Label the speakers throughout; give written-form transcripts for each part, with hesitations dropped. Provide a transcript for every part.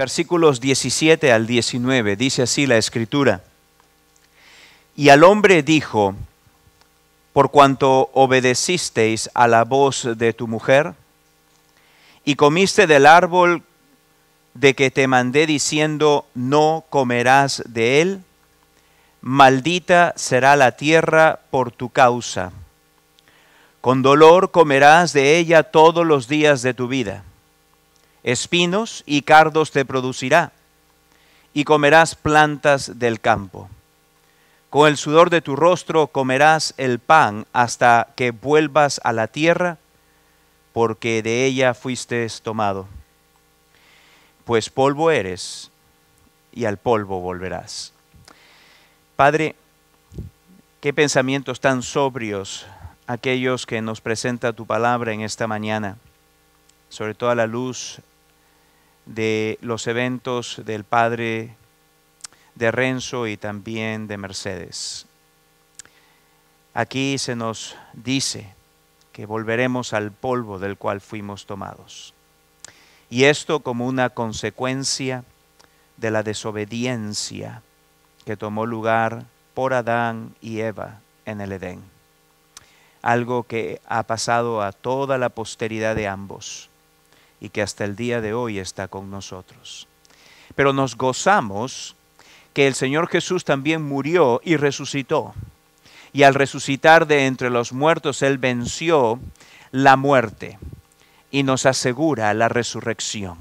Speaker 1: versículos 17 al 19, dice así la Escritura. Y al hombre dijo: por cuanto obedecisteis a la voz de tu mujer, y comiste del árbol de que te mandé diciendo, no comerás de él, maldita será la tierra por tu causa. Con dolor comerás de ella todos los días de tu vida. Espinos y cardos te producirá, y comerás plantas del campo. Con el sudor de tu rostro comerás el pan hasta que vuelvas a la tierra, porque de ella fuiste tomado. Pues polvo eres, y al polvo volverás. Padre, qué pensamientos tan sobrios aquellos que nos presenta tu palabra en esta mañana, sobre todo a la luz de los eventos del padre de Renzo y también de Mercedes. Aquí se nos dice que volveremos al polvo del cual fuimos tomados. Y esto como una consecuencia de la desobediencia que tomó lugar por Adán y Eva en el Edén. Algo que ha pasado a toda la posteridad de ambos y que hasta el día de hoy está con nosotros. Pero nos gozamos que el Señor Jesús también murió y resucitó. Y al resucitar de entre los muertos, Él venció la muerte y nos asegura la resurrección.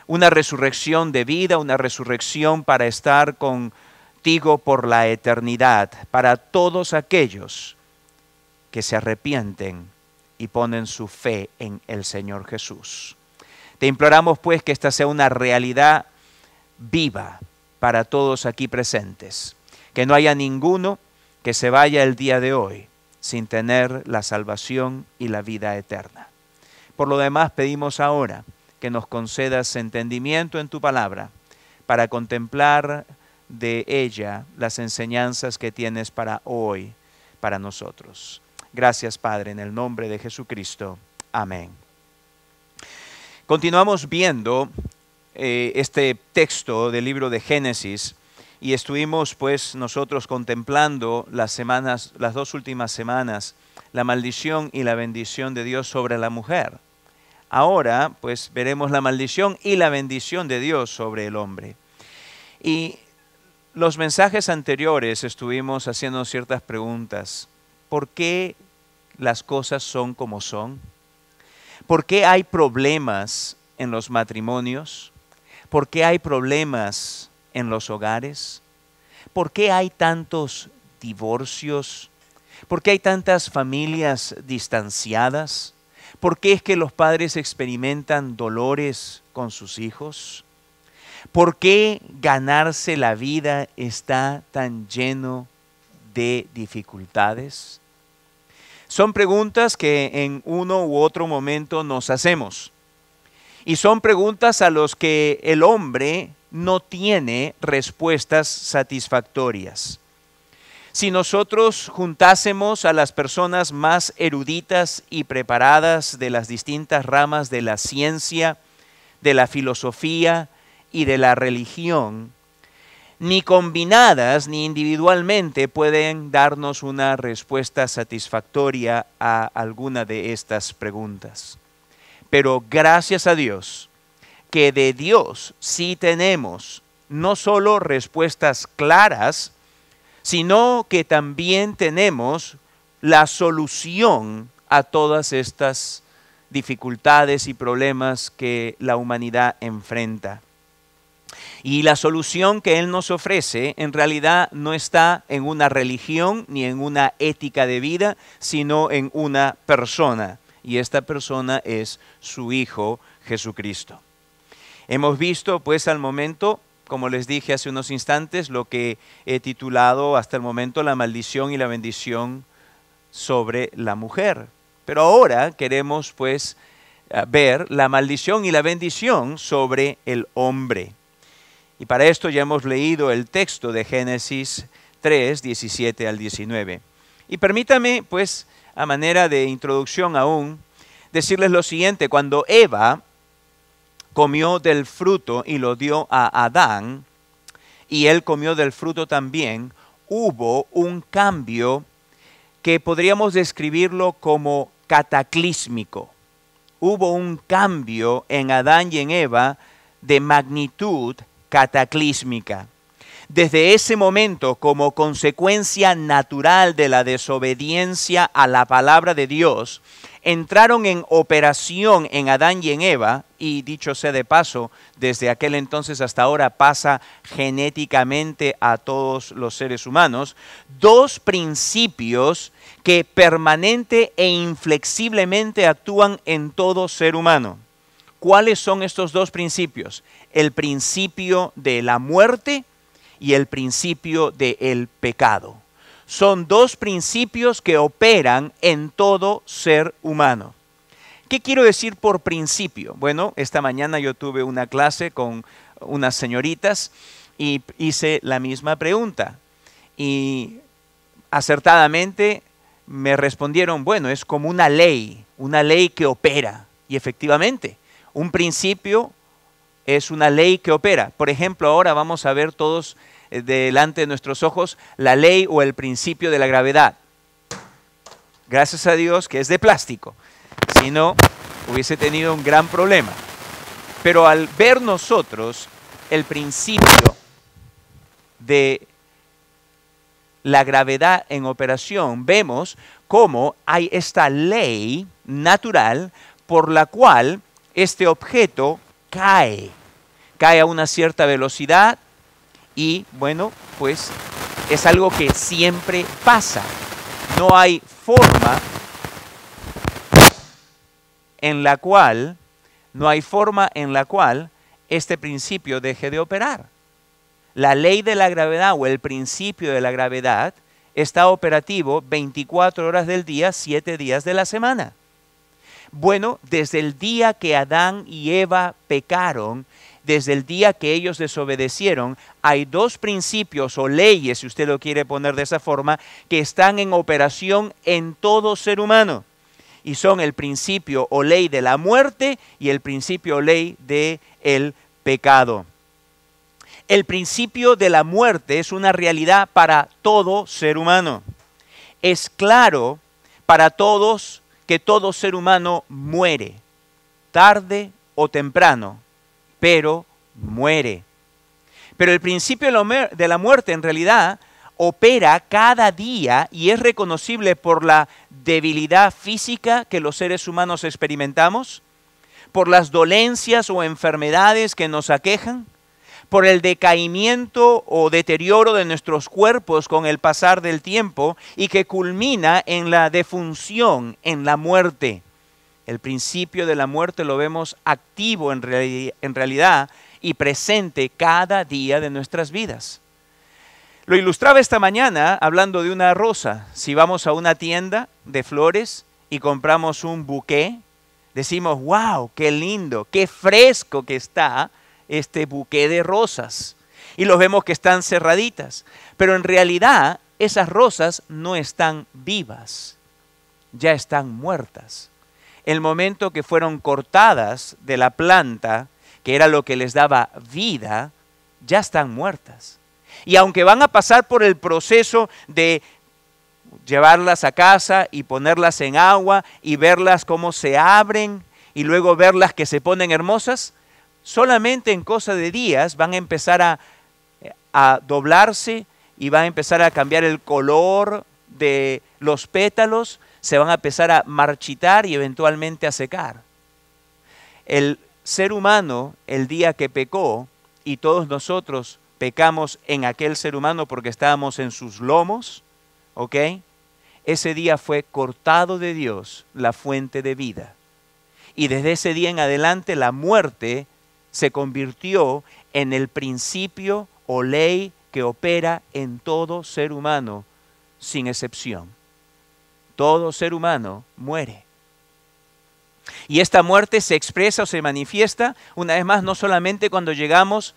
Speaker 1: Una resurrección de vida, una resurrección para estar contigo por la eternidad, para todos aquellos que se arrepienten y ponen su fe en el Señor Jesús. Te imploramos pues que esta sea una realidad viva para todos aquí presentes, que no haya ninguno que se vaya el día de hoy sin tener la salvación y la vida eterna. Por lo demás, pedimos ahora que nos concedas entendimiento en tu palabra para contemplar de ella las enseñanzas que tienes para hoy, para nosotros. Gracias, Padre, en el nombre de Jesucristo. Amén. Continuamos viendo este texto del libro de Génesis y estuvimos pues nosotros contemplando las dos últimas semanas, la maldición y la bendición de Dios sobre la mujer. Ahora pues veremos la maldición y la bendición de Dios sobre el hombre. Y los mensajes anteriores estuvimos haciendo ciertas preguntas. ¿Por qué las cosas son como son? ¿Por qué hay problemas en los matrimonios? ¿Por qué hay problemas en los hogares? ¿Por qué hay tantos divorcios? ¿Por qué hay tantas familias distanciadas? ¿Por qué es que los padres experimentan dolores con sus hijos? ¿Por qué ganarse la vida está tan lleno de dificultades? Son preguntas que en uno u otro momento nos hacemos. Y son preguntas a las que el hombre no tiene respuestas satisfactorias. Si nosotros juntásemos a las personas más eruditas y preparadas de las distintas ramas de la ciencia, de la filosofía y de la religión, ni combinadas ni individualmente pueden darnos una respuesta satisfactoria a alguna de estas preguntas. Pero gracias a Dios, que de Dios sí tenemos no solo respuestas claras, sino que también tenemos la solución a todas estas dificultades y problemas que la humanidad enfrenta. Y la solución que Él nos ofrece en realidad no está en una religión ni en una ética de vida, sino en una persona. Y esta persona es su Hijo Jesucristo. Hemos visto pues al momento, como les dije hace unos instantes, lo que he titulado hasta el momento la maldición y la bendición sobre la mujer. Pero ahora queremos pues ver la maldición y la bendición sobre el hombre. Y para esto ya hemos leído el texto de Génesis 3, 17 al 19. Y permítame pues a manera de introducción aún decirles lo siguiente: cuando Eva comió del fruto y lo dio a Adán, y él comió del fruto también, hubo un cambio que podríamos describirlo como cataclísmico. Hubo un cambio en Adán y en Eva de magnitud cataclísmica. Desde ese momento, como consecuencia natural de la desobediencia a la palabra de Dios, entraron en operación en Adán y en Eva, y dicho sea de paso, desde aquel entonces hasta ahora pasa genéticamente a todos los seres humanos, dos principios que permanente e inflexiblemente actúan en todo ser humano. ¿Cuáles son estos dos principios? El principio de la muerte y el principio del pecado. Son dos principios que operan en todo ser humano. ¿Qué quiero decir por principio? Bueno, esta mañana yo tuve una clase con unas señoritas y hice la misma pregunta. Y acertadamente me respondieron, bueno, es como una ley que opera. Y efectivamente, un principio es una ley que opera. Por ejemplo, ahora vamos a ver todos delante de nuestros ojos la ley o el principio de la gravedad. Gracias a Dios que es de plástico, si no hubiese tenido un gran problema. Pero al ver nosotros el principio de la gravedad en operación, vemos cómo hay esta ley natural por la cual este objeto cae a una cierta velocidad y, bueno, pues es algo que siempre pasa. No hay forma en la cual este principio deje de operar. La ley de la gravedad o el principio de la gravedad está operativo 24 horas del día, 7 días de la semana. Bueno, desde el día que Adán y Eva pecaron, desde el día que ellos desobedecieron, hay dos principios o leyes, si usted lo quiere poner de esa forma, que están en operación en todo ser humano. Y son el principio o ley de la muerte y el principio o ley del pecado. El principio de la muerte es una realidad para todo ser humano. Es claro para todos que todo ser humano muere, tarde o temprano, pero muere. Pero el principio de la muerte en realidad opera cada día y es reconocible por la debilidad física que los seres humanos experimentamos, por las dolencias o enfermedades que nos aquejan, por el decaimiento o deterioro de nuestros cuerpos con el pasar del tiempo y que culmina en la defunción, en la muerte. El principio de la muerte lo vemos activo en realidad y presente cada día de nuestras vidas. Lo ilustraba esta mañana hablando de una rosa. Si vamos a una tienda de flores y compramos un buqué, decimos, wow, qué lindo, qué fresco que está este buqué de rosas. Y los vemos que están cerraditas. Pero en realidad esas rosas no están vivas, ya están muertas. El momento que fueron cortadas de la planta, que era lo que les daba vida, ya están muertas. Y aunque van a pasar por el proceso de llevarlas a casa y ponerlas en agua y verlas cómo se abren y luego verlas que se ponen hermosas, solamente en cosa de días van a empezar a doblarse y va a empezar a cambiar el color de los pétalos, se van a empezar a marchitar y eventualmente a secar. El ser humano, el día que pecó, y todos nosotros pecamos en aquel ser humano porque estábamos en sus lomos, ¿ok? Ese día fue cortado de Dios la fuente de vida. Y desde ese día en adelante la muerte se convirtió en el principio o ley que opera en todo ser humano, sin excepción. Todo ser humano muere. Y esta muerte se expresa o se manifiesta, una vez más, no solamente cuando llegamos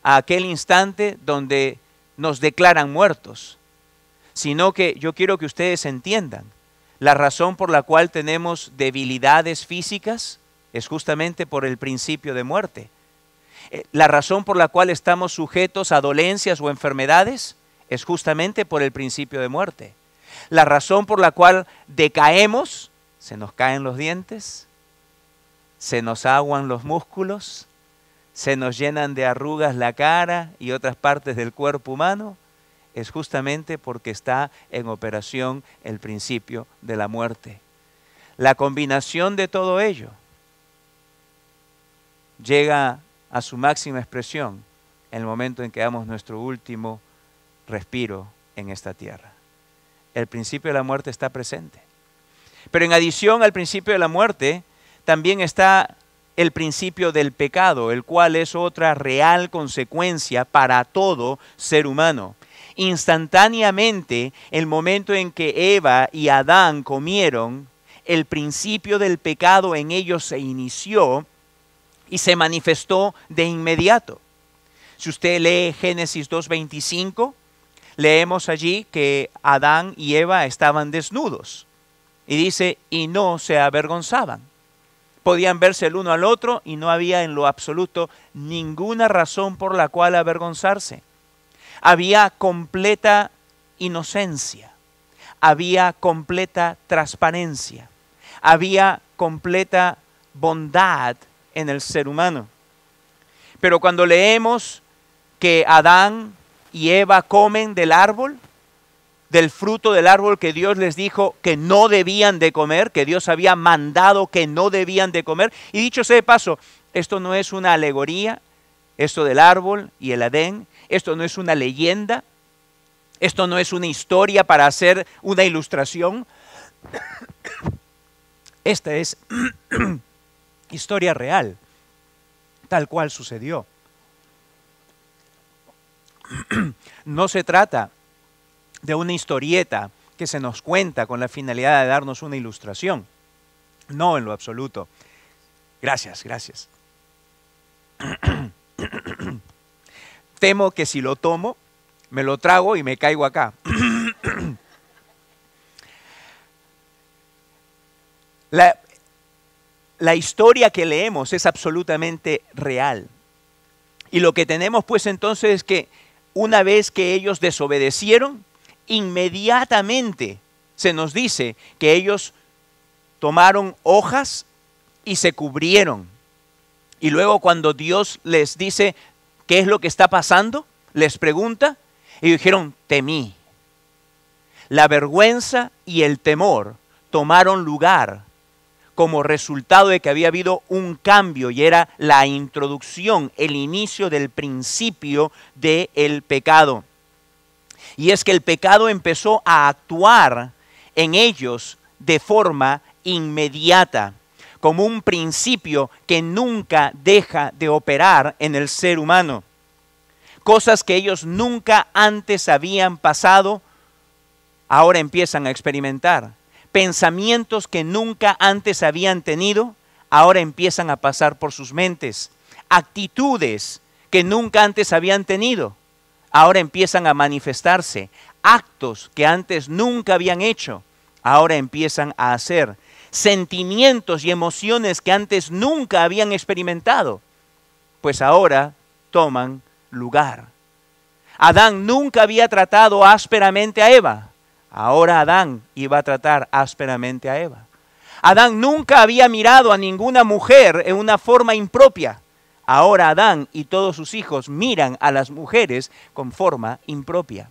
Speaker 1: a aquel instante donde nos declaran muertos, sino que yo quiero que ustedes entiendan la razón por la cual tenemos debilidades físicas es justamente por el principio de muerte. La razón por la cual estamos sujetos a dolencias o enfermedades es justamente por el principio de muerte. La razón por la cual decaemos, se nos caen los dientes, se nos aguan los músculos, se nos llenan de arrugas la cara y otras partes del cuerpo humano, es justamente porque está en operación el principio de la muerte. La combinación de todo ello llega a su máxima expresión en el momento en que damos nuestro último respiro en esta tierra. El principio de la muerte está presente. Pero en adición al principio de la muerte, también está el principio del pecado, el cual es otra real consecuencia para todo ser humano. Instantáneamente, el momento en que Eva y Adán comieron, el principio del pecado en ellos se inició y se manifestó de inmediato. Si usted lee Génesis 2:25, leemos allí que Adán y Eva estaban desnudos. Y dice, y no se avergonzaban. Podían verse el uno al otro y no había en lo absoluto ninguna razón por la cual avergonzarse. Había completa inocencia, había completa transparencia, había completa bondad en el ser humano. Pero cuando leemos que Adán y Eva comen del árbol, del fruto del árbol que Dios les dijo que no debían de comer, que Dios había mandado que no debían de comer. Y dicho sea de paso, esto no es una alegoría, esto del árbol y el Edén, esto no es una leyenda, esto no es una historia para hacer una ilustración. Esta es historia real, tal cual sucedió. No se trata de una historieta que se nos cuenta con la finalidad de darnos una ilustración. No, en lo absoluto. Gracias, gracias. Temo que si lo tomo, me lo trago y me caigo acá. La historia que leemos es absolutamente real. Y lo que tenemos pues entonces es que una vez que ellos desobedecieron, inmediatamente se nos dice que ellos tomaron hojas y se cubrieron. Y luego cuando Dios les dice qué es lo que está pasando, les pregunta, ellos dijeron, temí. La vergüenza y el temor tomaron lugar como resultado de que había habido un cambio y era la introducción, el inicio del principio del pecado. Y es que el pecado empezó a actuar en ellos de forma inmediata, como un principio que nunca deja de operar en el ser humano. Cosas que ellos nunca antes habían pasado, ahora empiezan a experimentar. Pensamientos que nunca antes habían tenido, ahora empiezan a pasar por sus mentes. Actitudes que nunca antes habían tenido, ahora empiezan a manifestarse. Actos que antes nunca habían hecho, ahora empiezan a hacer. Sentimientos y emociones que antes nunca habían experimentado, pues ahora toman lugar. Adán nunca había tratado ásperamente a Eva. Ahora Adán iba a tratar ásperamente a Eva. Adán nunca había mirado a ninguna mujer en una forma impropia. Ahora Adán y todos sus hijos miran a las mujeres con forma impropia.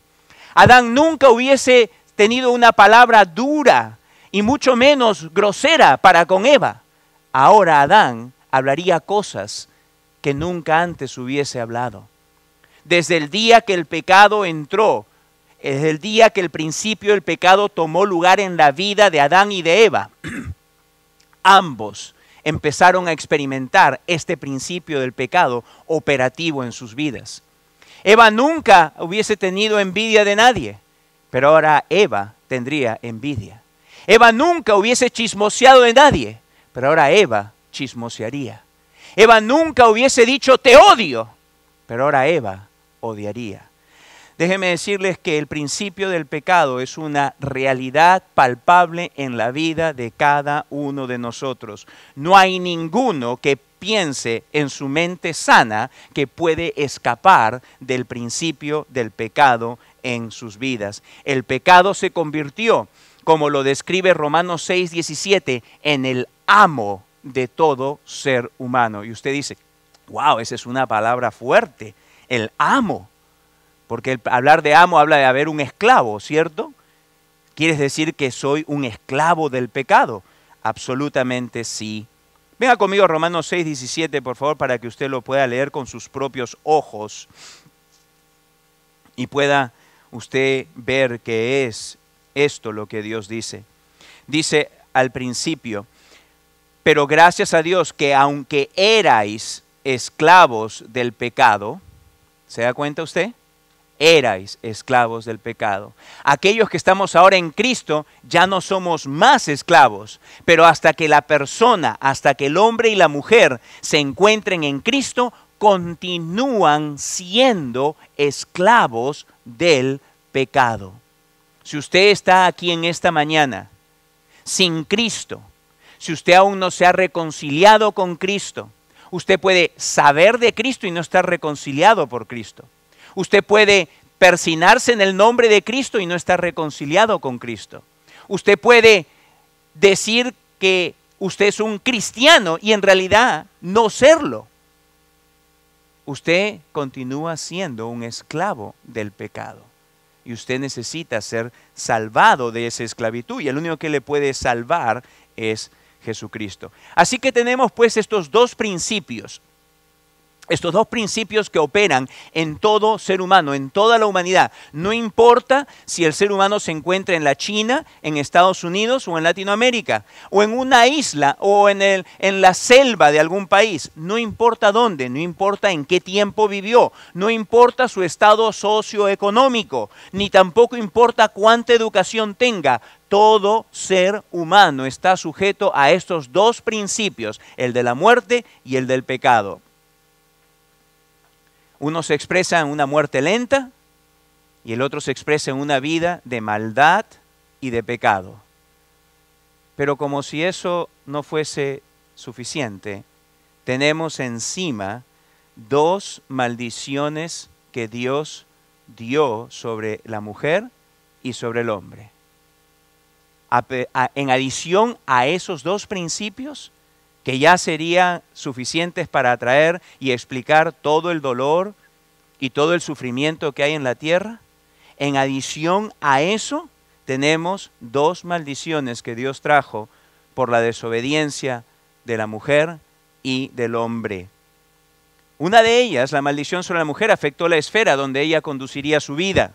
Speaker 1: Adán nunca hubiese tenido una palabra dura y mucho menos grosera para con Eva. Ahora Adán hablaría cosas que nunca antes hubiese hablado. Desde el día que el pecado entró, desde el día que el principio del pecado tomó lugar en la vida de Adán y de Eva, ambos empezaron a experimentar este principio del pecado operativo en sus vidas. Eva nunca hubiese tenido envidia de nadie, pero ahora Eva tendría envidia. Eva nunca hubiese chismoseado de nadie, pero ahora Eva chismosearía. Eva nunca hubiese dicho te odio, pero ahora Eva odiaría. Déjenme decirles que el principio del pecado es una realidad palpable en la vida de cada uno de nosotros. No hay ninguno que piense en su mente sana que puede escapar del principio del pecado en sus vidas. El pecado se convirtió, como lo describe Romanos 6:17, en el amo de todo ser humano. Y usted dice, wow, esa es una palabra fuerte, el amo. Porque hablar de amo habla de haber un esclavo, ¿cierto? ¿Quieres decir que soy un esclavo del pecado? Absolutamente sí. Venga conmigo a Romanos 6:17, por favor, para que usted lo pueda leer con sus propios ojos y pueda usted ver que es esto lo que Dios dice. Dice al principio, pero gracias a Dios que aunque erais esclavos del pecado, ¿se da cuenta usted? Erais esclavos del pecado. Aquellos que estamos ahora en Cristo ya no somos más esclavos, pero hasta que la persona, hasta que el hombre y la mujer se encuentren en Cristo, continúan siendo esclavos del pecado. Si usted está aquí en esta mañana sin Cristo, si usted aún no se ha reconciliado con Cristo, usted puede saber de Cristo y no estar reconciliado por Cristo. Usted puede persinarse en el nombre de Cristo y no estar reconciliado con Cristo. Usted puede decir que usted es un cristiano y en realidad no serlo. Usted continúa siendo un esclavo del pecado. Y usted necesita ser salvado de esa esclavitud. Y el único que le puede salvar es Jesucristo. Así que tenemos pues estos dos principios que operan en todo ser humano, en toda la humanidad. No importa si el ser humano se encuentra en la China, en Estados Unidos o en Latinoamérica, o en una isla o en la selva de algún país. No importa dónde, no importa en qué tiempo vivió, no importa su estado socioeconómico, ni tampoco importa cuánta educación tenga. Todo ser humano está sujeto a estos dos principios, el de la muerte y el del pecado. Uno se expresa en una muerte lenta y el otro se expresa en una vida de maldad y de pecado. Pero como si eso no fuese suficiente, tenemos encima dos maldiciones que Dios dio sobre la mujer y sobre el hombre. En adición a esos dos principios, que ya serían suficientes para atraer y explicar todo el dolor y todo el sufrimiento que hay en la tierra. En adición a eso, tenemos dos maldiciones que Dios trajo por la desobediencia de la mujer y del hombre. Una de ellas, la maldición sobre la mujer, afectó la esfera donde ella conduciría su vida,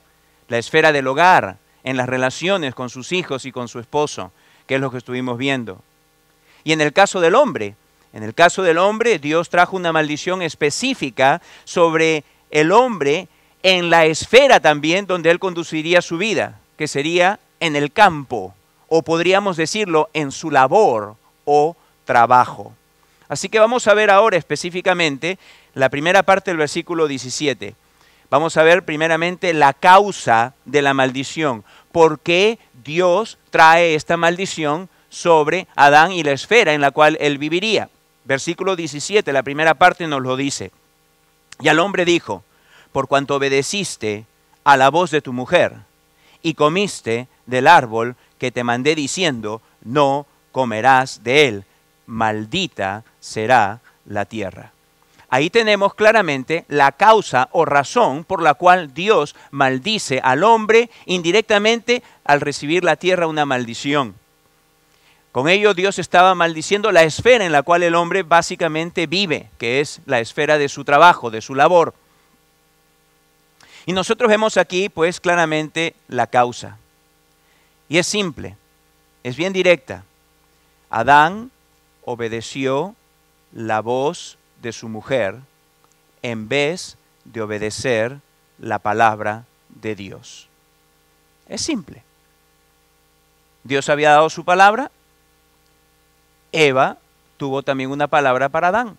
Speaker 1: la esfera del hogar, en las relaciones con sus hijos y con su esposo, que es lo que estuvimos viendo. Y en el caso del hombre, Dios trajo una maldición específica sobre el hombre en la esfera también donde él conduciría su vida, que sería en el campo, o podríamos decirlo en su labor o trabajo. Así que vamos a ver ahora específicamente la primera parte del versículo 17. Vamos a ver primeramente la causa de la maldición. ¿Por qué Dios trae esta maldición sobre Adán y la esfera en la cual él viviría? Versículo 17, la primera parte nos lo dice. Y al hombre dijo, por cuanto obedeciste a la voz de tu mujer y comiste del árbol que te mandé diciendo, no comerás de él, maldita será la tierra. Ahí tenemos claramente la causa o razón por la cual Dios maldice al hombre indirectamente al recibir la tierra una maldición. Con ello Dios estaba maldiciendo la esfera en la cual el hombre básicamente vive, que es la esfera de su trabajo, de su labor. Y nosotros vemos aquí pues claramente la causa. Y es simple, es bien directa. Adán obedeció la voz de su mujer en vez de obedecer la palabra de Dios. Es simple. Dios había dado su palabra. Eva tuvo también una palabra para Adán.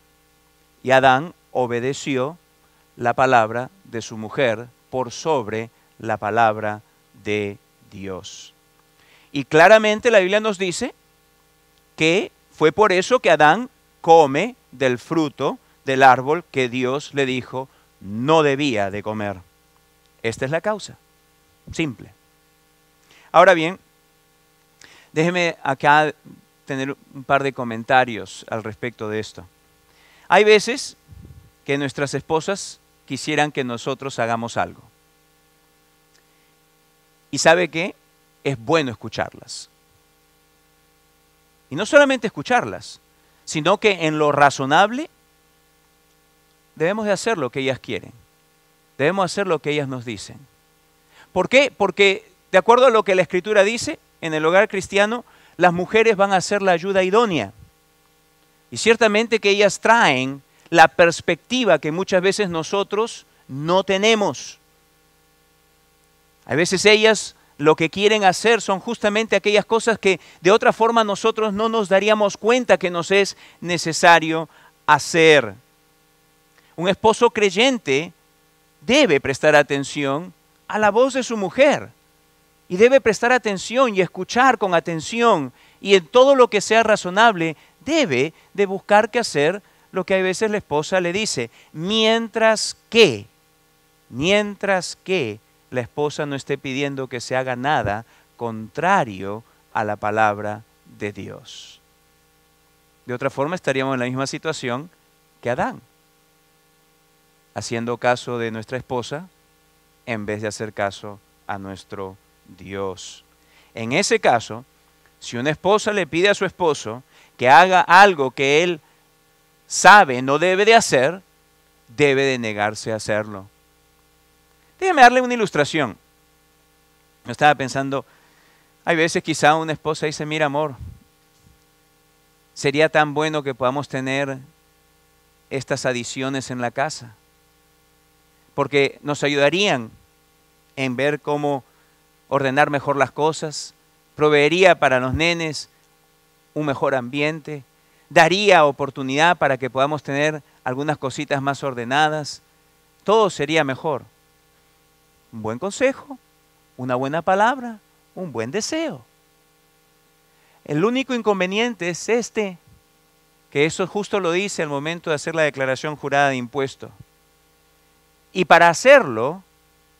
Speaker 1: Y Adán obedeció la palabra de su mujer por sobre la palabra de Dios. Y claramente la Biblia nos dice que fue por eso que Adán come del fruto del árbol que Dios le dijo no debía de comer. Esta es la causa, simple. Ahora bien, déjeme acá tener un par de comentarios al respecto de esto. Hay veces que nuestras esposas quisieran que nosotros hagamos algo. ¿Y sabe qué? Es bueno escucharlas. Y no solamente escucharlas, sino que en lo razonable debemos de hacer lo que ellas quieren. Debemos hacer lo que ellas nos dicen. ¿Por qué? Porque de acuerdo a lo que la Escritura dice, en el hogar cristiano, las mujeres van a ser la ayuda idónea. Y ciertamente que ellas traen la perspectiva que muchas veces nosotros no tenemos. A veces ellas lo que quieren hacer son justamente aquellas cosas que de otra forma nosotros no nos daríamos cuenta que nos es necesario hacer. Un esposo creyente debe prestar atención a la voz de su mujer y debe prestar atención y escuchar con atención, y en todo lo que sea razonable debe de buscar qué hacer lo que a veces la esposa le dice, mientras que la esposa no esté pidiendo que se haga nada contrario a la palabra de Dios. De otra forma estaríamos en la misma situación que Adán, haciendo caso de nuestra esposa en vez de hacer caso a nuestro Dios. En ese caso, si una esposa le pide a su esposo que haga algo que él sabe no debe de hacer, debe de negarse a hacerlo. Déjeme darle una ilustración. Yo estaba pensando, hay veces quizá una esposa dice, mira amor, sería tan bueno que podamos tener estas adiciones en la casa, porque nos ayudarían en ver cómo ordenar mejor las cosas, proveería para los nenes un mejor ambiente, daría oportunidad para que podamos tener algunas cositas más ordenadas, todo sería mejor. Un buen consejo, una buena palabra, un buen deseo. El único inconveniente es que eso justo lo dice al momento de hacer la declaración jurada de impuesto. Y para hacerlo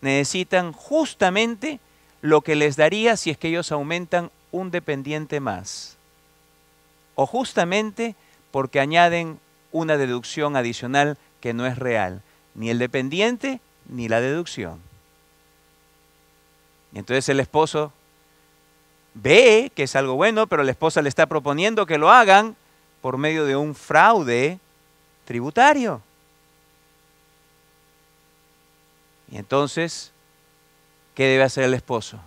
Speaker 1: necesitan justamente lo que les daría si es que ellos aumentan un dependiente más. O justamente porque añaden una deducción adicional que no es real, ni el dependiente ni la deducción. Y entonces el esposo ve que es algo bueno, pero la esposa le está proponiendo que lo hagan por medio de un fraude tributario. Y entonces, ¿qué debe hacer el esposo?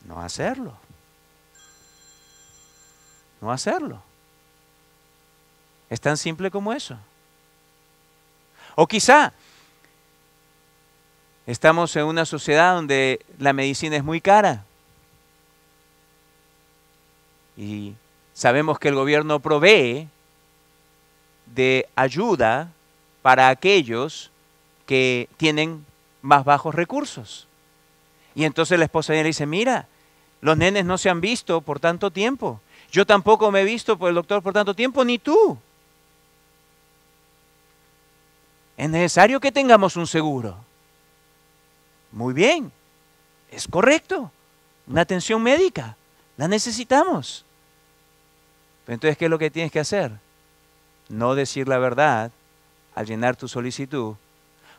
Speaker 1: No hacerlo. No hacerlo. Es tan simple como eso. O quizá estamos en una sociedad donde la medicina es muy cara. Y sabemos que el gobierno provee de ayuda para aquellos que tienen más bajos recursos. Y entonces la esposa le dice, mira, los nenes no se han visto por tanto tiempo. Yo tampoco me he visto por el doctor por tanto tiempo, ni tú. Es necesario que tengamos un seguro. Muy bien, es correcto. Una atención médica, la necesitamos. Pero entonces, ¿qué es lo que tienes que hacer? No decir la verdad al llenar tu solicitud,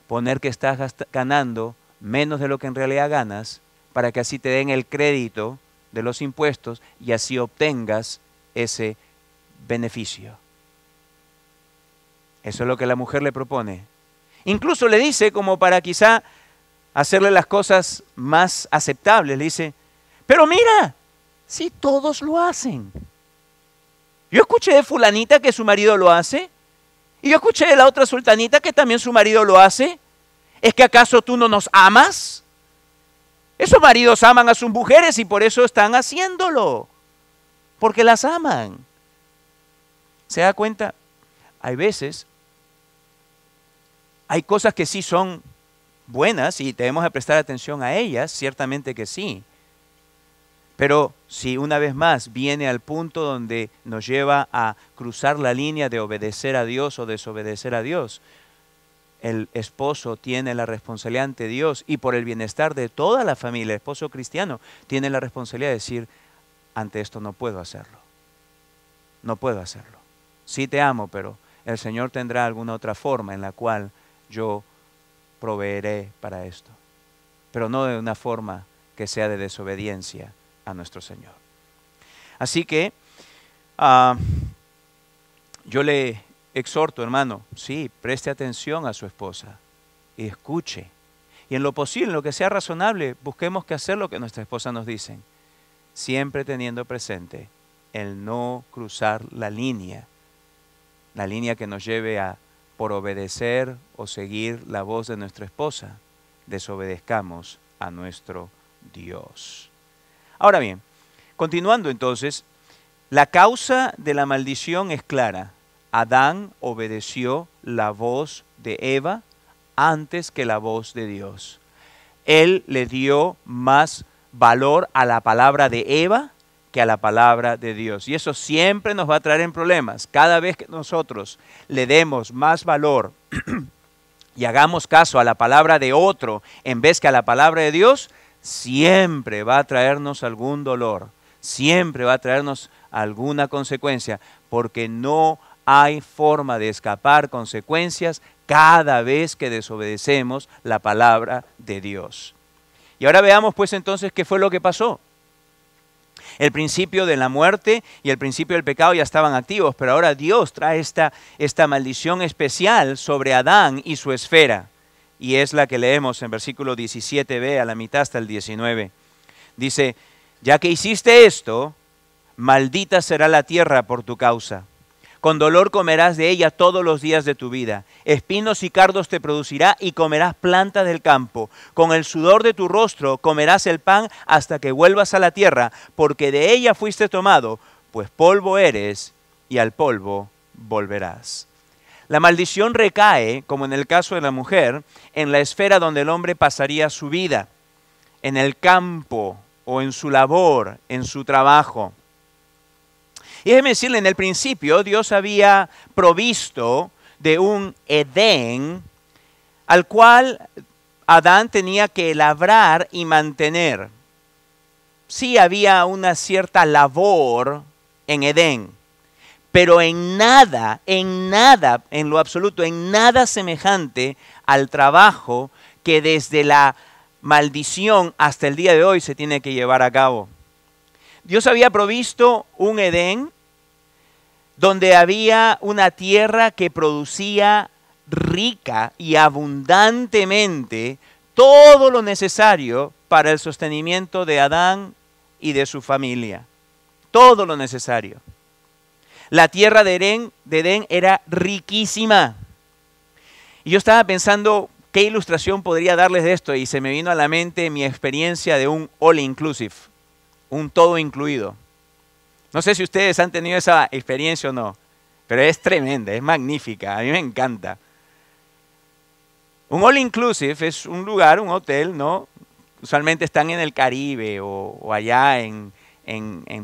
Speaker 1: poner que estás ganando menos de lo que en realidad ganas, para que así te den el crédito de los impuestos y así obtengas ese beneficio. Eso es lo que la mujer le propone. Incluso le dice, como para quizá hacerle las cosas más aceptables, le dice, pero mira, si todos lo hacen. Yo escuché de fulanita que su marido lo hace, y yo escuché de la otra sultanita que también su marido lo hace. ¿Es que acaso tú no nos amas? Esos maridos aman a sus mujeres y por eso están haciéndolo, porque las aman. ¿Se da cuenta? Hay veces, hay cosas que sí son buenas y debemos de prestar atención a ellas, ciertamente que sí. Pero si una vez más viene al punto donde nos lleva a cruzar la línea de obedecer a Dios o desobedecer a Dios, el esposo tiene la responsabilidad ante Dios y por el bienestar de toda la familia, el esposo cristiano tiene la responsabilidad de decir, ante esto no puedo hacerlo. No puedo hacerlo. Sí te amo, pero el Señor tendrá alguna otra forma en la cual yo proveeré para esto. Pero no de una forma que sea de desobediencia a nuestro Señor. Así que yo le exhorto, hermano, sí, preste atención a su esposa y escuche. Y en lo posible, en lo que sea razonable, busquemos que hacer lo que nuestra esposa nos dice. Siempre teniendo presente el no cruzar la línea que nos lleve a, por obedecer o seguir la voz de nuestra esposa, desobedezcamos a nuestro Dios. Ahora bien, continuando entonces, la causa de la maldición es clara. Adán obedeció la voz de Eva antes que la voz de Dios. Él le dio más valor a la palabra de Eva que a la palabra de Dios. Y eso siempre nos va a traer en problemas. Cada vez que nosotros le demos más valor y hagamos caso a la palabra de otro en vez que a la palabra de Dios, siempre va a traernos algún dolor, siempre va a traernos alguna consecuencia, porque no hay forma de escapar consecuencias cada vez que desobedecemos la palabra de Dios. Y ahora veamos pues entonces qué fue lo que pasó. El principio de la muerte y el principio del pecado ya estaban activos, pero ahora Dios trae esta maldición especial sobre Adán y su esfera. Y es la que leemos en versículo 17b a la mitad hasta el 19. Dice, ya que hiciste esto, maldita será la tierra por tu causa. Con dolor comerás de ella todos los días de tu vida. Espinos y cardos te producirá y comerás plantas del campo. Con el sudor de tu rostro comerás el pan hasta que vuelvas a la tierra, porque de ella fuiste tomado, pues polvo eres y al polvo volverás. La maldición recae, como en el caso de la mujer, en la esfera donde el hombre pasaría su vida, en el campo o en su labor, en su trabajo. Y déjeme decirle, en el principio Dios había provisto de un Edén al cual Adán tenía que labrar y mantener. Sí había una cierta labor en Edén, pero en nada, en lo absoluto, en nada semejante al trabajo que desde la maldición hasta el día de hoy se tiene que llevar a cabo. Dios había provisto un Edén donde había una tierra que producía rica y abundantemente todo lo necesario para el sostenimiento de Adán y de su familia. Todo lo necesario. La tierra de Edén era riquísima. Y yo estaba pensando qué ilustración podría darles de esto y se me vino a la mente mi experiencia de un all inclusive, un todo incluido. No sé si ustedes han tenido esa experiencia o no, pero es tremenda, es magnífica, a mí me encanta. Un all inclusive es un lugar, un hotel, ¿no? Usualmente están en el Caribe o allá en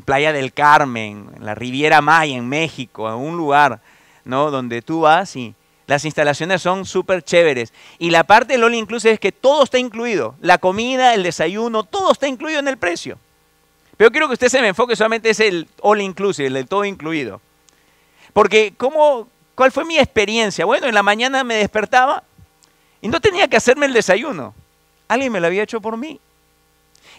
Speaker 1: Playa del Carmen, en la Riviera Maya, en México, en un lugar, ¿no? Donde tú vas y las instalaciones son súper chéveres. Y la parte del all inclusive es que todo está incluido, la comida, el desayuno, todo está incluido en el precio. Pero quiero que usted se me enfoque solamente es el all inclusive, el todo incluido. Porque, ¿cuál fue mi experiencia? Bueno, en la mañana me despertaba y no tenía que hacerme el desayuno. Alguien me lo había hecho por mí.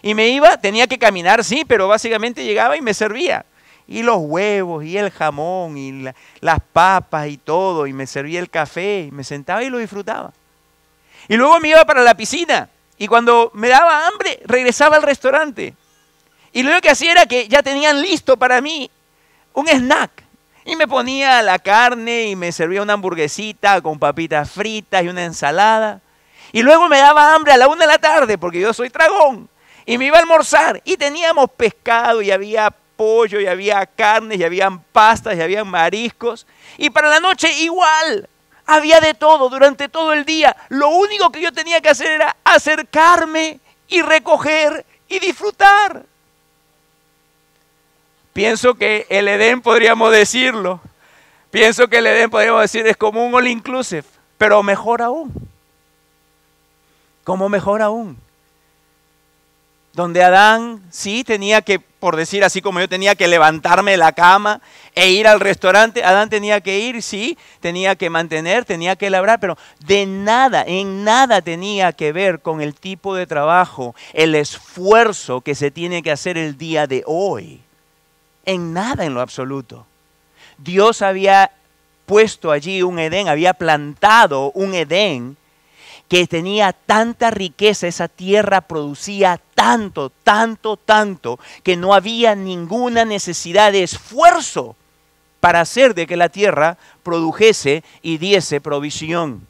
Speaker 1: Y me iba, tenía que caminar, sí, pero básicamente llegaba y me servía. Y los huevos, y el jamón, y las papas, y todo. Y me servía el café, y me sentaba y lo disfrutaba. Y luego me iba para la piscina. Y cuando me daba hambre, regresaba al restaurante. Y lo que hacía era que ya tenían listo para mí un snack. Y me ponía la carne y me servía una hamburguesita con papitas fritas y una ensalada. Y luego me daba hambre a la 1 de la tarde porque yo soy tragón. Y me iba a almorzar y teníamos pescado y había pollo y había carne y habían pastas y habían mariscos. Y para la noche igual. Había de todo durante todo el día. Lo único que yo tenía que hacer era acercarme y recoger y disfrutar. Pienso que el Edén, podríamos decirlo, es como un all inclusive, pero mejor aún. Como mejor aún. Donde Adán sí tenía que, por decir así como yo tenía que levantarme de la cama e ir al restaurante, Adán tenía que ir, sí, tenía que mantener, tenía que labrar, pero en nada tenía que ver con el tipo de trabajo, el esfuerzo que se tiene que hacer el día de hoy. En nada en lo absoluto. Dios había puesto allí un Edén, había plantado un Edén que tenía tanta riqueza, esa tierra producía tanto, que no había ninguna necesidad de esfuerzo para hacer de que la tierra produjese y diese provisión.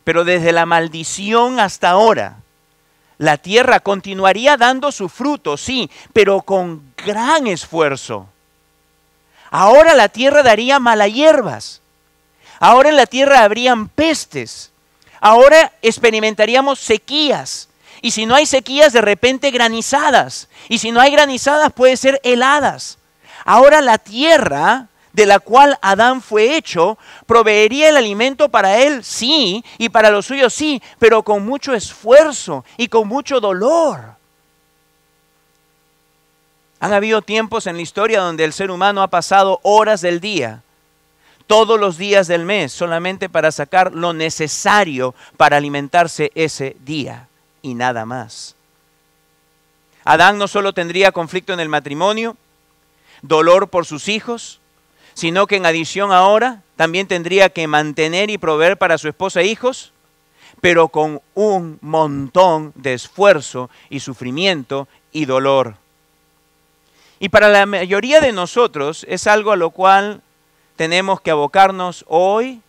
Speaker 1: Pero desde la maldición hasta ahora, la tierra continuaría dando su fruto, sí, pero con gran esfuerzo. Ahora la tierra daría malas hierbas. Ahora en la tierra habrían pestes. Ahora experimentaríamos sequías. Y si no hay sequías, de repente granizadas. Y si no hay granizadas, puede ser heladas. Ahora la tierra de la cual Adán fue hecho, proveería el alimento para él, sí, y para los suyos, sí, pero con mucho esfuerzo y con mucho dolor. Han habido tiempos en la historia donde el ser humano ha pasado horas del día, todos los días del mes, solamente para sacar lo necesario para alimentarse ese día y nada más. Adán no solo tendría conflicto en el matrimonio, dolor por sus hijos, sino que en adición ahora también tendría que mantener y proveer para su esposa e hijos, pero con un montón de esfuerzo y sufrimiento y dolor. Y para la mayoría de nosotros es algo a lo cual tenemos que abocarnos hoy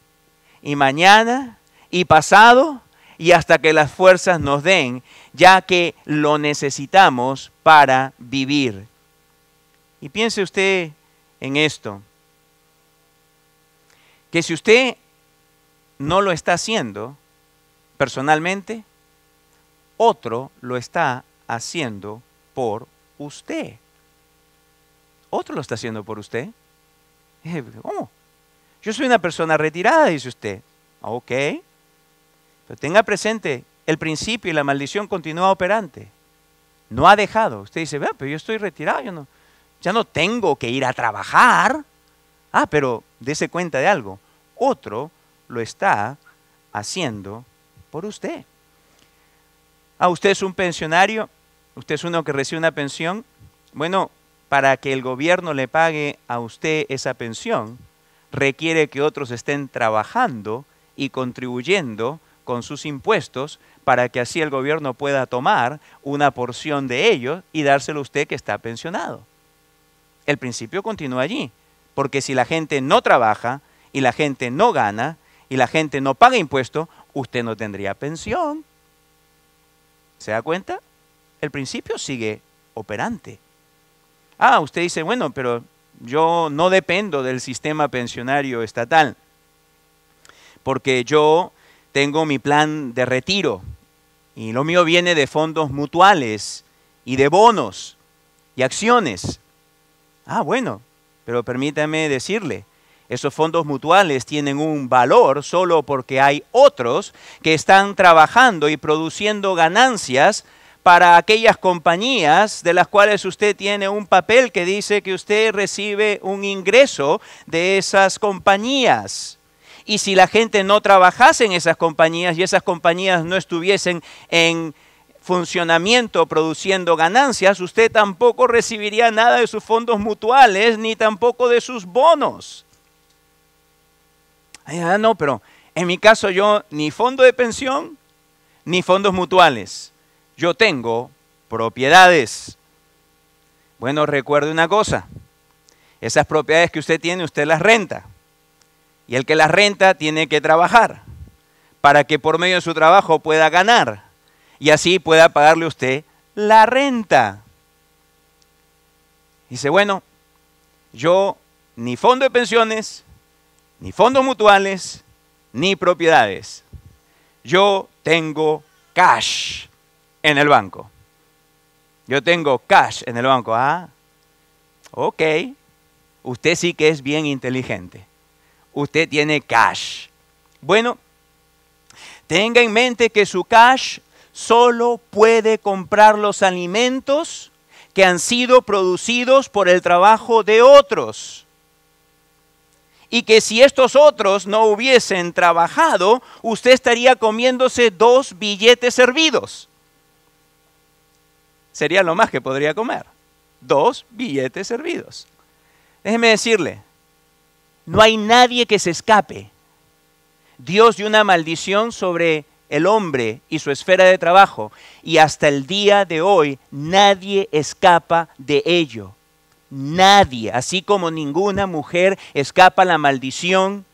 Speaker 1: y mañana y pasado y hasta que las fuerzas nos den, ya que lo necesitamos para vivir. Y piense usted en esto, que si usted no lo está haciendo personalmente, otro lo está haciendo por usted. Otro lo está haciendo por usted. ¿Cómo? Yo soy una persona retirada, dice usted. Ok. Pero tenga presente, el principio y la maldición continúa operante. No ha dejado. Usted dice, vea, pero yo estoy retirado, ya no tengo que ir a trabajar. Ah, pero dése cuenta de algo. Otro lo está haciendo por usted. Ah, usted es un pensionario, usted es uno que recibe una pensión. Bueno, para que el gobierno le pague a usted esa pensión, requiere que otros estén trabajando y contribuyendo con sus impuestos para que así el gobierno pueda tomar una porción de ellos y dárselo a usted que está pensionado. El principio continúa allí, porque si la gente no trabaja y la gente no gana y la gente no paga impuestos, usted no tendría pensión. ¿Se da cuenta? El principio sigue operante. Ah, usted dice, bueno, pero yo no dependo del sistema pensionario estatal, porque yo tengo mi plan de retiro y lo mío viene de fondos mutuales y de bonos y acciones. Ah, bueno, pero permítame decirle, esos fondos mutuales tienen un valor solo porque hay otros que están trabajando y produciendo ganancias para aquellas compañías de las cuales usted tiene un papel que dice que usted recibe un ingreso de esas compañías. Y si la gente no trabajase en esas compañías y esas compañías no estuviesen en funcionamiento produciendo ganancias, usted tampoco recibiría nada de sus fondos mutuales ni tampoco de sus bonos. No, pero en mi caso yo ni fondo de pensión ni fondos mutuales. Yo tengo propiedades. Bueno, recuerde una cosa. Esas propiedades que usted tiene, usted las renta. Y el que las renta tiene que trabajar para que por medio de su trabajo pueda ganar. Y así pueda pagarle usted la renta. Dice, bueno, yo ni fondo de pensiones, ni fondos mutuales, ni propiedades. Yo tengo cash en el banco. Yo tengo cash en el banco. Ah, ok. Usted sí que es bien inteligente. Usted tiene cash. Bueno, tenga en mente que su cash solo puede comprar los alimentos que han sido producidos por el trabajo de otros. Y que si estos otros no hubiesen trabajado, usted estaría comiéndose 2 billetes hervidos. Sería lo más que podría comer. 2 billetes hervidos. Déjeme decirle, no hay nadie que se escape. Dios dio una maldición sobre el hombre y su esfera de trabajo, y hasta el día de hoy nadie escapa de ello. Nadie, así como ninguna mujer escapa a la maldición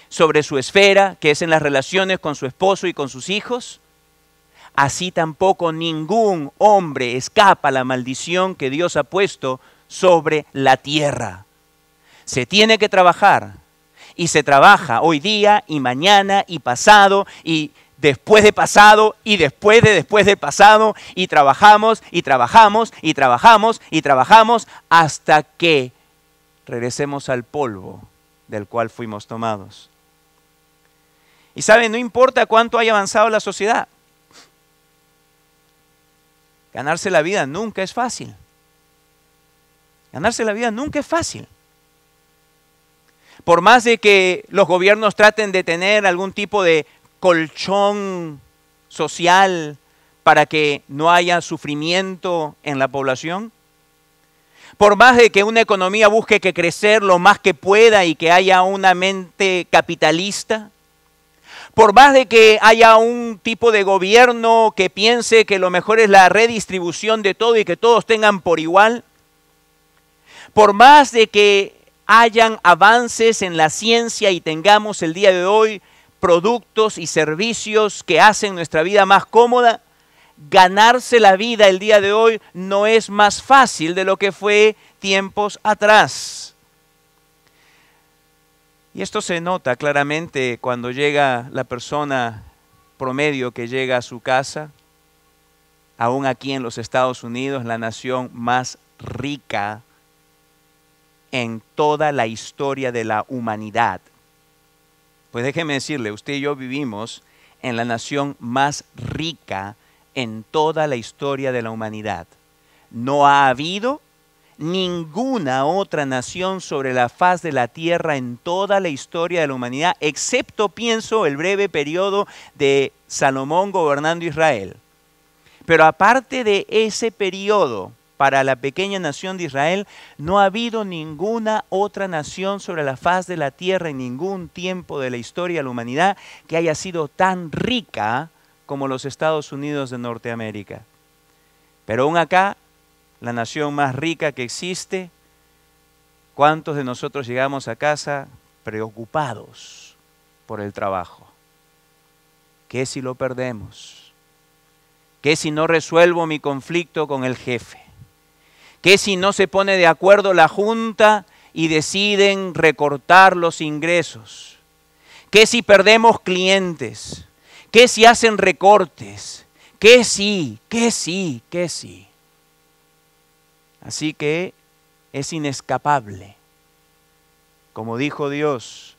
Speaker 1: sobre su esfera, que es en las relaciones con su esposo y con sus hijos, así tampoco ningún hombre escapa a la maldición que Dios ha puesto sobre la tierra. Se tiene que trabajar, y se trabaja hoy día y mañana y pasado y después de pasado y después de pasado, y trabajamos y trabajamos y trabajamos y trabajamos hasta que regresemos al polvo del cual fuimos tomados. Y saben, no importa cuánto haya avanzado la sociedad, ganarse la vida nunca es fácil. Ganarse la vida nunca es fácil. Por más de que los gobiernos traten de tener algún tipo de colchón social para que no haya sufrimiento en la población, por más de que una economía busque que crecer lo más que pueda y que haya una mente capitalista, por más de que haya un tipo de gobierno que piense que lo mejor es la redistribución de todo y que todos tengan por igual, por más de que hayan avances en la ciencia y tengamos el día de hoy productos y servicios que hacen nuestra vida más cómoda, ganarse la vida el día de hoy no es más fácil de lo que fue tiempos atrás. Y esto se nota claramente cuando llega la persona promedio que llega a su casa, aún aquí en los Estados Unidos, la nación más rica en toda la historia de la humanidad. Pues déjeme decirle, usted y yo vivimos en la nación más rica en toda la historia de la humanidad. No ha habido ninguna otra nación sobre la faz de la tierra en toda la historia de la humanidad, excepto, pienso, el breve periodo de Salomón gobernando Israel. Pero aparte de ese periodo, para la pequeña nación de Israel, no ha habido ninguna otra nación sobre la faz de la tierra en ningún tiempo de la historia de la humanidad que haya sido tan rica como los Estados Unidos de Norteamérica. Pero aún acá, la nación más rica que existe, ¿cuántos de nosotros llegamos a casa preocupados por el trabajo? ¿Qué si lo perdemos? ¿Qué si no resuelvo mi conflicto con el jefe? ¿Qué si no se pone de acuerdo la junta y deciden recortar los ingresos? ¿Qué si perdemos clientes? ¿Qué si hacen recortes? ¿Qué si? ¿Qué si? ¿Qué si? Así que es inescapable. Como dijo Dios,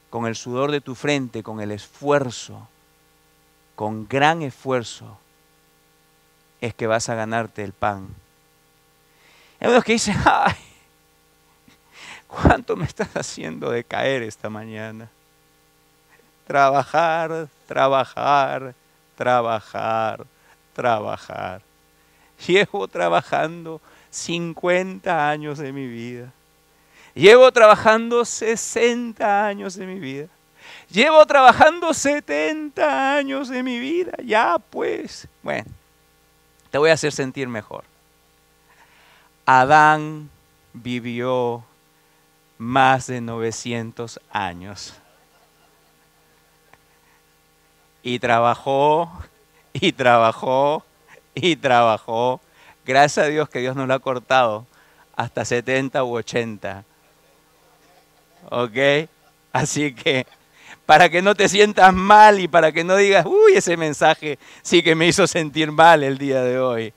Speaker 1: con el sudor de tu frente, con el esfuerzo, con gran esfuerzo, es que vas a ganarte el pan. Hay unos que dicen, ay, ¿cuánto me estás haciendo de caer esta mañana? Trabajar, trabajar, trabajar, trabajar. Llevo trabajando 50 años de mi vida. Llevo trabajando 60 años de mi vida. Llevo trabajando 70 años de mi vida. Ya pues, bueno, te voy a hacer sentir mejor. Adán vivió más de 900 años. Y trabajó, y trabajó, y trabajó. Gracias a Dios que Dios nos lo ha cortado hasta 70 u 80. ¿Ok? Así que, para que no te sientas mal y para que no digas, uy, ese mensaje sí que me hizo sentir mal el día de hoy.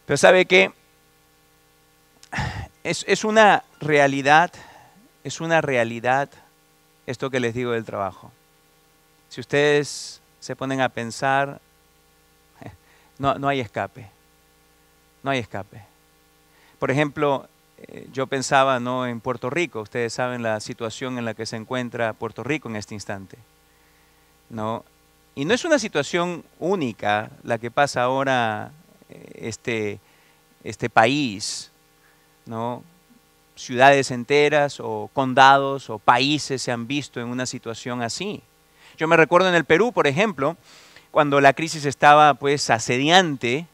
Speaker 1: Pero ¿sabe qué? Es una realidad esto que les digo del trabajo. Si ustedes se ponen a pensar, no hay escape. No hay escape. Por ejemplo, yo pensaba, ¿no?, en Puerto Rico. Ustedes saben la situación en la que se encuentra Puerto Rico en este instante, ¿no? Y no es una situación única la que pasa ahora este país, ¿no? Ciudades enteras o condados o países se han visto en una situación así. Yo me recuerdo en el Perú, por ejemplo, cuando la crisis estaba pues asediante,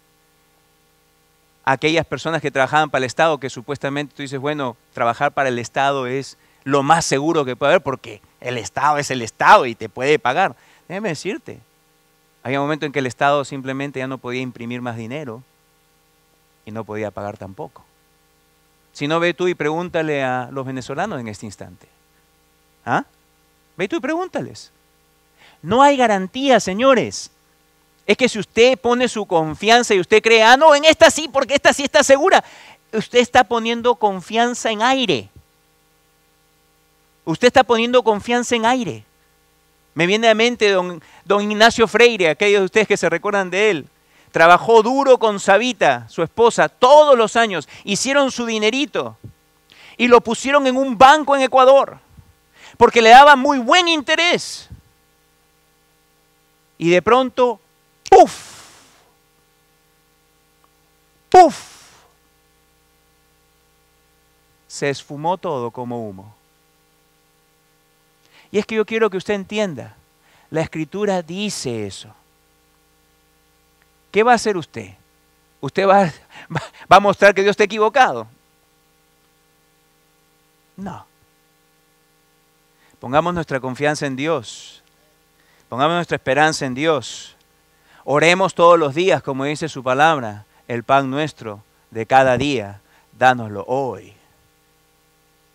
Speaker 1: aquellas personas que trabajaban para el Estado, que supuestamente tú dices, bueno, trabajar para el Estado es lo más seguro que puede haber porque el Estado es el Estado y te puede pagar. Déjame decirte, había un momento en que el Estado simplemente ya no podía imprimir más dinero y no podía pagar tampoco. Si no, ve tú y pregúntale a los venezolanos en este instante. ¿Ah? Ve tú y pregúntales. No hay garantía, señores. Es que si usted pone su confianza y usted cree, no, en esta sí, porque esta sí está segura, usted está poniendo confianza en aire. Usted está poniendo confianza en aire. Me viene a mente don Ignacio Freire, aquellos de ustedes que se recuerdan de él. Trabajó duro con Sabita, su esposa, todos los años. Hicieron su dinerito y lo pusieron en un banco en Ecuador porque le daba muy buen interés. Y de pronto, ¡puf! ¡Puf! Se esfumó todo como humo. Y es que yo quiero que usted entienda, la Escritura dice eso. ¿Qué va a hacer usted? ¿Usted va a mostrar que Dios está equivocado? No. Pongamos nuestra confianza en Dios. Pongamos nuestra esperanza en Dios. Oremos todos los días, como dice su palabra, el pan nuestro de cada día, dánoslo hoy.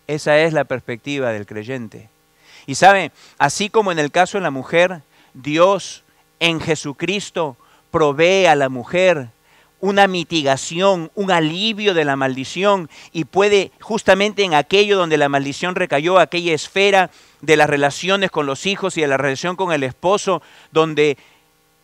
Speaker 1: Esa es la perspectiva del creyente. Y sabe, así como en el caso de la mujer, Dios en Jesucristo provee a la mujer una mitigación, un alivio de la maldición y puede justamente en aquello donde la maldición recayó, aquella esfera de las relaciones con los hijos y de la relación con el esposo, donde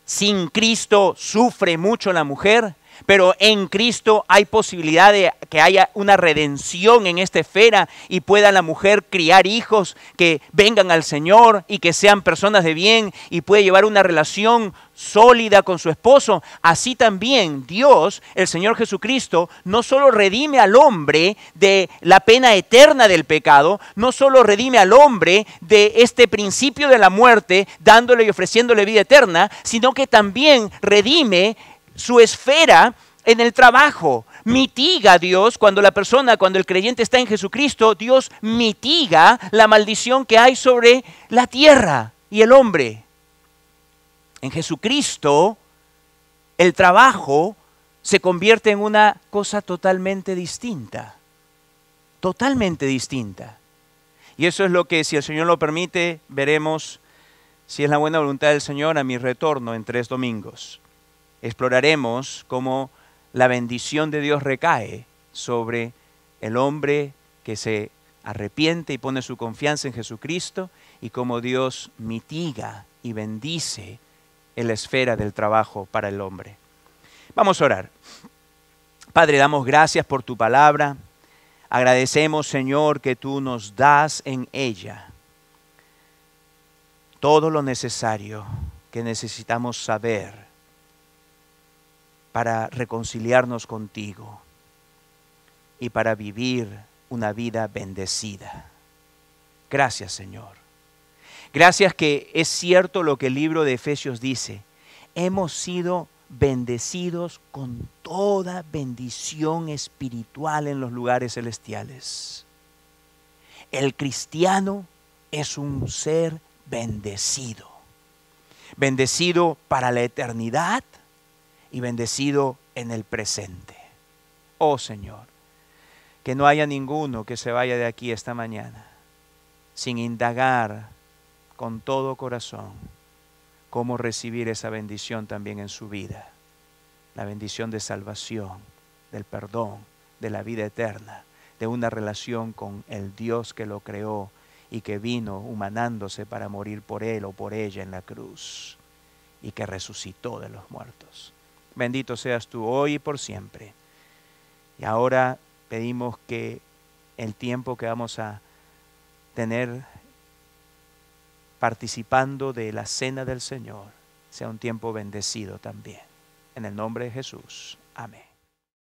Speaker 1: sin Cristo sufre mucho la mujer, pero en Cristo hay posibilidad de que haya una redención en esta esfera y pueda la mujer criar hijos que vengan al Señor y que sean personas de bien y puede llevar una relación sólida con su esposo. Así también Dios, el Señor Jesucristo, no solo redime al hombre de la pena eterna del pecado, no solo redime al hombre de este principio de la muerte, dándole y ofreciéndole vida eterna, sino que también redime su esfera en el trabajo. Mitiga a Dios cuando el creyente está en Jesucristo, Dios mitiga la maldición que hay sobre la tierra y el hombre. En Jesucristo, el trabajo se convierte en una cosa totalmente distinta. Totalmente distinta. Y eso es lo que, si el Señor lo permite, veremos si es la buena voluntad del Señor a mi retorno en 3 domingos. Exploraremos cómo la bendición de Dios recae sobre el hombre que se arrepiente y pone su confianza en Jesucristo y cómo Dios mitiga y bendice en la esfera del trabajo para el hombre. Vamos a orar. Padre, damos gracias por tu palabra. Agradecemos, Señor, que tú nos das en ella todo lo necesario que necesitamos saber para reconciliarnos contigo y para vivir una vida bendecida. Gracias, Señor. Gracias que es cierto lo que el libro de Efesios dice. Hemos sido bendecidos con toda bendición espiritual en los lugares celestiales. El cristiano es un ser bendecido. Bendecido para la eternidad y bendecido en el presente. Oh Señor, que no haya ninguno que se vaya de aquí esta mañana sin indagar con todo corazón cómo recibir esa bendición también en su vida. La bendición de salvación, del perdón, de la vida eterna, de una relación con el Dios que lo creó y que vino humanándose para morir por él o por ella en la cruz y que resucitó de los muertos. Bendito seas tú hoy y por siempre. Y ahora pedimos que el tiempo que vamos a tener participando de la cena del Señor sea un tiempo bendecido también. En el nombre de Jesús. Amén.